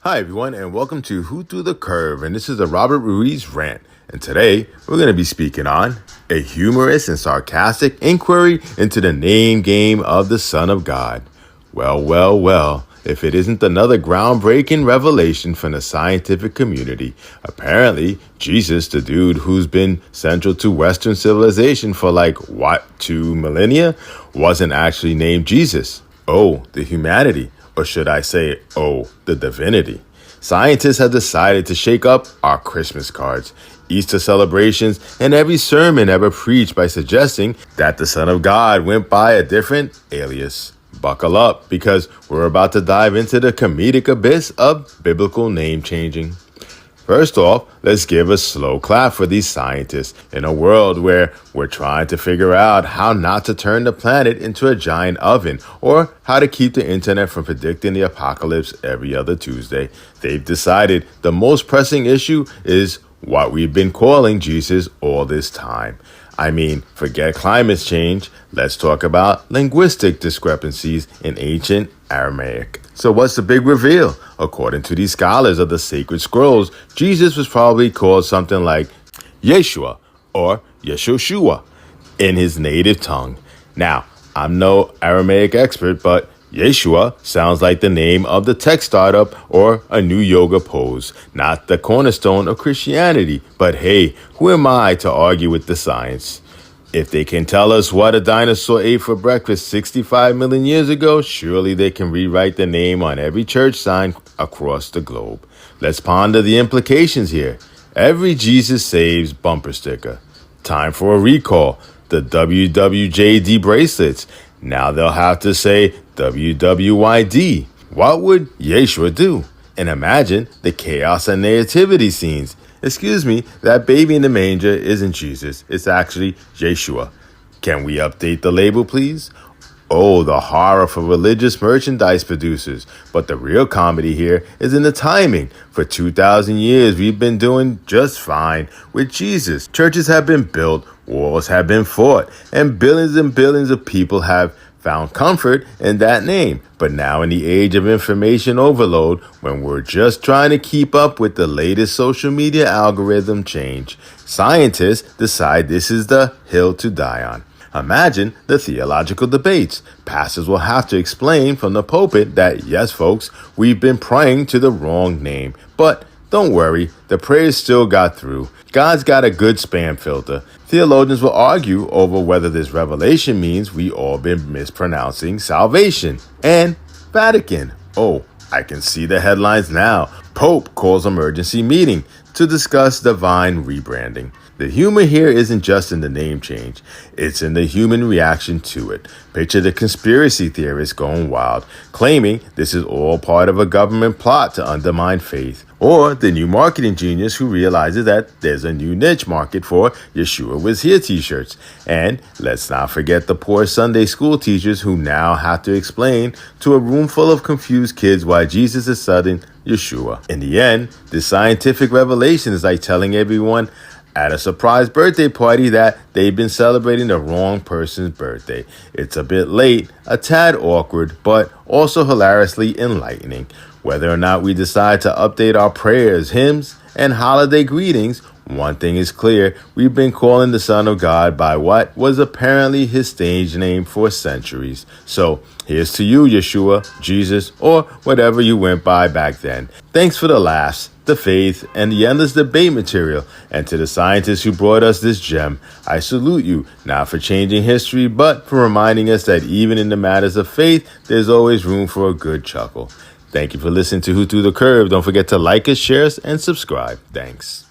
Hi, everyone, and welcome to Who Threw the Curve, and this is the Robert Ruiz Rant. And today, we're going to be speaking on a humorous and sarcastic inquiry into the name game of the Son of God. Well, if it isn't another groundbreaking revelation from the scientific community, apparently, Jesus, the dude who's been central to Western civilization for 2 millennia, wasn't actually named Jesus. Oh, the humanity. Or should I say, the divinity. Scientists have decided to shake up our Christmas cards, Easter celebrations, and every sermon ever preached by suggesting that the Son of God went by a different alias. Buckle up, because we're about to dive into the comedic abyss of biblical name changing. First off, let's give a slow clap for these scientists in a world where we're trying to figure out how not to turn the planet into a giant oven or how to keep the internet from predicting the apocalypse every other Tuesday. They've decided the most pressing issue is what we've been calling Jesus all this time. I mean, forget climate change. Let's talk about linguistic discrepancies in ancient Aramaic. So what's the big reveal? According to these scholars of the sacred scrolls, Jesus was probably called something like Yeshua or Yeshoshua in his native tongue. Now, I'm no Aramaic expert, but Yeshua sounds like the name of the tech startup or a new yoga pose, not the cornerstone of Christianity. But hey, who am I to argue with the science? If they can tell us what a dinosaur ate for breakfast 65 million years ago, surely they can rewrite the name on every church sign across the globe. Let's ponder the implications here. Every Jesus Saves bumper sticker. Time for a recall. The WWJD bracelets. Now they'll have to say WWYD. What would Yeshua do? And imagine the chaos and nativity scenes. Excuse me, that baby in the manger isn't Jesus. It's actually Yeshua. Can we update the label, please? Oh, the horror for religious merchandise producers. But the real comedy here is in the timing. For 2,000 years, we've been doing just fine with Jesus. Churches have been built, wars have been fought, and billions of people have found comfort in that name. But now in the age of information overload, when we're just trying to keep up with the latest social media algorithm change, scientists decide this is the hill to die on. Imagine the theological debates. Pastors will have to explain from the pulpit that, yes, folks, we've been praying to the wrong name. But don't worry, the prayers still got through. God's got a good spam filter. Theologians will argue over whether this revelation means we all been mispronouncing salvation. And Vatican. Oh, I can see the headlines now. Pope calls emergency meeting to discuss divine rebranding. The humor here isn't just in the name change, it's in the human reaction to it. Picture the conspiracy theorists going wild, claiming this is all part of a government plot to undermine faith. Or the new marketing genius who realizes that there's a new niche market for Yeshua was here t-shirts. And let's not forget the poor Sunday school teachers who now have to explain to a room full of confused kids why Jesus is sudden Yeshua. In the end, this scientific revelation is like telling everyone at a surprise birthday party that they've been celebrating the wrong person's birthday. It's a bit late, a tad awkward, but also hilariously enlightening. Whether or not we decide to update our prayers, hymns, and holiday greetings, one thing is clear, we've been calling the Son of God by what was apparently his stage name for centuries. So here's to you, Yeshua, Jesus, or whatever you went by back then. Thanks for the laughs, the faith, and the endless debate material. And to the scientists who brought us this gem, I salute you, not for changing history, but for reminding us that even in the matters of faith, there's always room for a good chuckle. Thank you for listening to Who Threw the Curve. Don't forget to like us, share us, and subscribe. Thanks.